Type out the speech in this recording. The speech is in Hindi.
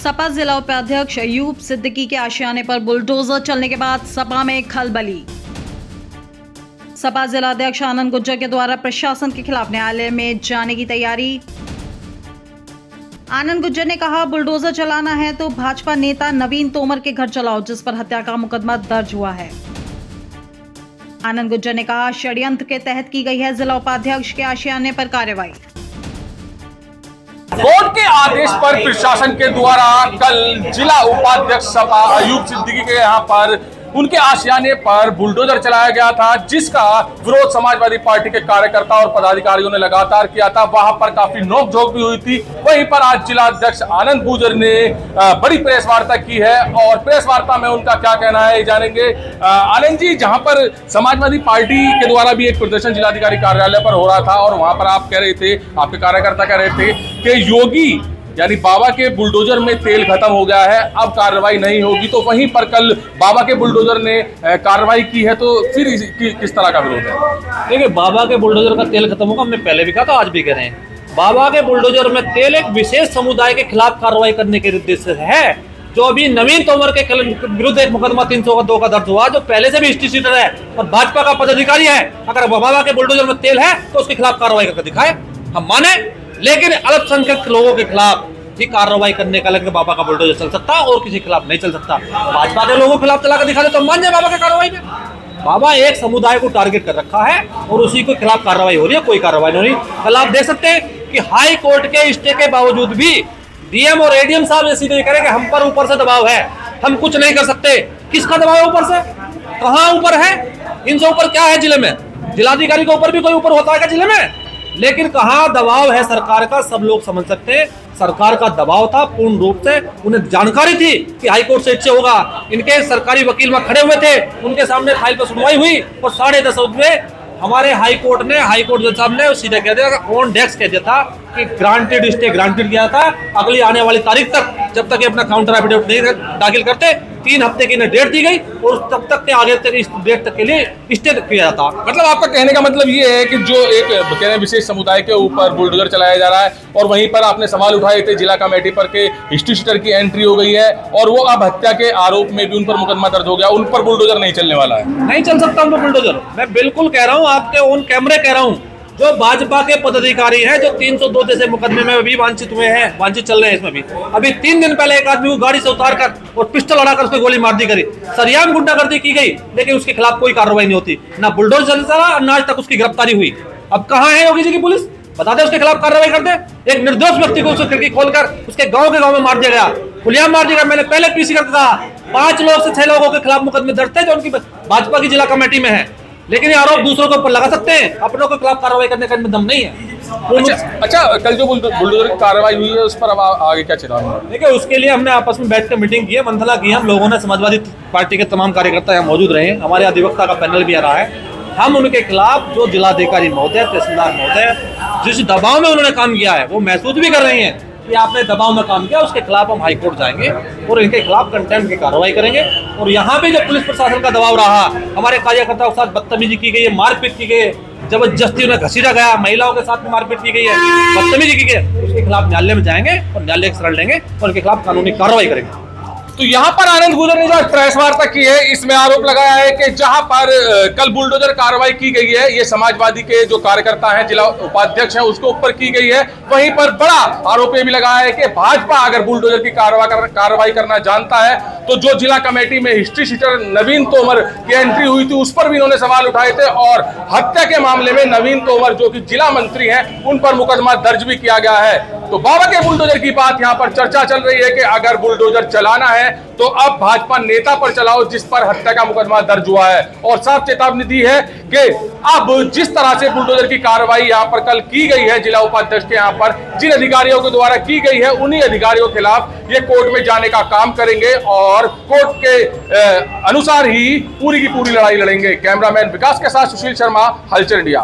सपा जिला उपाध्यक्ष अयूब सिद्दीकी के आशियाने पर बुलडोजर चलने के बाद सपा में खलबली। सपा जिला अध्यक्ष आनंद गुज्जर के द्वारा प्रशासन के खिलाफ न्यायालय में जाने की तैयारी। आनंद गुज्जर ने कहा, बुलडोजर चलाना है तो भाजपा नेता नवीन तोमर के घर चलाओ, जिस पर हत्या का मुकदमा दर्ज हुआ है। आनंद गुज्जर ने कहा, षड्यंत्र के तहत की गई है जिला उपाध्यक्ष के आशियाने पर कार्रवाई। कोर्ट के आदेश पर प्रशासन के द्वारा कल जिला उपाध्यक्ष सपा अयूब सिद्दीकी के यहाँ पर उनके आशियाने पर बुलडोजर चलाया गया था, जिसका विरोध समाजवादी पार्टी के कार्यकर्ता और पदाधिकारियों ने लगातार किया था। वहां पर काफी नोकझोंक भी हुई थी। वहीं पर आज जिला अध्यक्ष आनंद गुज्जर ने बड़ी प्रेस वार्ता की है और प्रेस वार्ता में उनका क्या कहना है जानेंगे। आनंद जी, जहां पर समाजवादी पार्टी के द्वारा भी एक प्रदर्शन जिलाधिकारी कार्यालय पर हो रहा था और वहां पर आप कह रहे थे, आपके कार्यकर्ता कह रहे थे कि योगी यानी बाबा के बुलडोजर में तेल खत्म हो गया है, अब कार्रवाई नहीं होगी। तो वहीं पर कल बाबा के बुलडोजर ने कार्रवाई की है, तो फिर किस तरह का विरोध है? देखिए, बाबा के बुलडोजर का तेल खत्म होगा, हमने पहले भी कहा था, आज भी कह रहे हैं। बाबा के बुलडोजर में तेल एक विशेष समुदाय के खिलाफ कार्रवाई करने के उद्देश्य से है। जो अभी नवीन तोमर के विरुद्ध एक मुकदमा 302 का दर्ज हुआ, जो पहले से भी हिस्ट्री शीटर है और भाजपा का पदाधिकारी है, अगर बाबा के बुलडोजर में तेल है तो उसके खिलाफ कार्रवाई करके दिखाए, हम माने। लेकिन अल्पसंख्यक लोगों के खिलाफ ही कार्रवाई करने का लगे बाबा का बुलडोजर चल सकता और किसी के खिलाफ नहीं चल सकता। भाजपा के लोगों के खिलाफ चला कर दिखा दे तो मान जाए बाबा की कार्रवाई में। बाबा एक समुदाय को टारगेट कर रखा है और उसी के खिलाफ कार्रवाई हो रही है, कोई कार्रवाई नहीं हो रही। कल आप देख सकते हैं कि हाई कोर्ट के स्टे के बावजूद भी डीएम और एडीएम साहब ये सीधे कह रहे हैं कि हम पर ऊपर से दबाव है, हम कुछ नहीं कर सकते। किसका दबाव है ऊपर से? कहाँ ऊपर है? इनसे ऊपर क्या है जिले में? जिलाधिकारी के ऊपर भी कोई ऊपर होता है क्या जिले में? लेकिन कहाँ दबाव है सरकार का, सब लोग समझ सकते हैं। सरकार का दबाव था पूर्ण रूप से, उन्हें जानकारी थी कि हाईकोर्ट से होगा। इनके सरकारी वकील वहां खड़े हुए थे, उनके सामने फाइल पर सुनवाई हुई और 10:30 बजे हमारे हाईकोर्ट जज साहब ने सीधे कह दिया, ऑन डेस्क कह दिया था कि ग्रांटेड स्टे ग्रांटेड किया था। अगली आने वाली तारीख तक, जब तक ये अपना काउंटर एफिडेविट नहीं दाखिल करते, 3 हफ्ते की डेट दी गई और तब तक के आगे तक इस डेट तक के लिए स्टे किया जाता। मतलब आपका कहने का मतलब ये है कि जो एक कह रहे विशेष समुदाय के ऊपर बुलडोजर चलाया जा रहा है और वहीं पर आपने सवाल उठाए थे जिला कमेटी पर के हिस्ट्री शीटर की एंट्री हो गई है और वो अब हत्या के आरोप में भी उन पर मुकदमा दर्ज हो गया, उन पर बुलडोजर नहीं चलने वाला है? नहीं चल सकता उन पर बुलडोजर। मैं बिल्कुल कह रहा हूँ, आपके ऑन कैमरे कह रहा हूँ। जो भाजपा के पदाधिकारी हैं, जो 302 जैसे मुकदमे में भी वांछित हुए हैं, वांछित चल रहे हैं, इसमें भी अभी 3 दिन पहले एक आदमी को गाड़ी से उतार कर और पिस्टल लड़ाकर उसको गोली मार दी गई। सरियाम गुंडागर्दी की गई, लेकिन उसके खिलाफ कोई कार्रवाई नहीं होती, ना बुलडोजर चलता रहा, ना आज तक उसकी गिरफ्तारी हुई। अब कहाँ है योगी जी की पुलिस? बता दे, उसके खिलाफ कार्रवाई कर दे। एक निर्दोष व्यक्ति को उसकी खिड़की खोलकर उसके गाँव के गाँव में मार दिया गया, खुलेआम मार दिया गया। मैंने पहले पीसी करता था, 5 लोग से 6 लोगों के खिलाफ मुकदमे दर्ज थे जो उनकी भाजपा की जिला कमेटी में है, लेकिन ये आरोप दूसरों के ऊपर लगा सकते हैं, अपनों के खिलाफ कार्रवाई करने का दम नहीं है। अच्छा, कल जो बुलडोजर की कार्रवाई हुई है उस पर अब आगे क्या चलेगा? देखिए, उसके लिए हमने आपस में बैठ कर मीटिंग की है, मंथला की है। हम लोगों ने समाजवादी पार्टी के तमाम कार्यकर्ता यहाँ मौजूद रहे, हमारे अधिवक्ता का पैनल भी आ रहा है। हम उनके खिलाफ जो जिलाधिकारी महोदय, तहसीलदार महोदय जिस दबाव में उन्होंने काम किया है वो महसूस भी कर रहे हैं कि आपने दबाव में काम किया, उसके खिलाफ हम हाईकोर्ट जाएंगे और इनके खिलाफ कंटेम्प्ट की कार्रवाई करेंगे। और यहाँ पे जो पुलिस प्रशासन का दबाव रहा, हमारे कार्यकर्ताओं के साथ बदतमीजी की गई है, मारपीट की गई है, जबरदस्ती उन्हें घसीटा गया, महिलाओं के साथ भी मारपीट की गई है, बदतमीजी की गई है, उसके खिलाफ न्यायालय में जाएंगे और न्यायालय की शरण लेंगे और उनके खिलाफ कानूनी कार्रवाई करेंगे। तो यहाँ पर आनंद गुज्जर ने जो प्रेस वार्ता की है, इसमें आरोप लगाया है कि जहां पर कल बुलडोजर कार्रवाई की गई है, ये समाजवादी के जो कार्यकर्ता हैं, जिला उपाध्यक्ष हैं, उसके ऊपर की गई है। वहीं पर बड़ा आरोप ये भी लगाया है कि भाजपा अगर बुलडोजर की कार्रवाई करना जानता है तो जो जिला कमेटी में हिस्ट्री शीटर नवीन तोमर की एंट्री हुई थी उस पर भी इन्होंने सवाल उठाए थे और हत्या के मामले में नवीन तोमर जो कि जिला मंत्री हैं, उन पर मुकदमा दर्ज भी किया गया है। तो बाबा के बुलडोजर की बात यहाँ पर चर्चा चल रही है कि अगर बुलडोजर चलाना है तो अब भाजपा नेता पर चलाओ जिस पर हत्या का मुकदमा दर्ज हुआ है। और साफ चेतावनी दी है कि अब जिस तरह से बुलडोजर की कार्रवाई यहाँ पर कल की गई है जिला उपाध्यक्ष के यहाँ पर, जिन अधिकारियों के द्वारा की गई है, उन्हीं अधिकारियों के खिलाफ ये कोर्ट में जाने का काम करेंगे और कोर्ट के अनुसार ही पूरी की पूरी लड़ाई लड़ेंगे। कैमरामैन विकास के साथ सुशील शर्मा, हलचल इंडिया।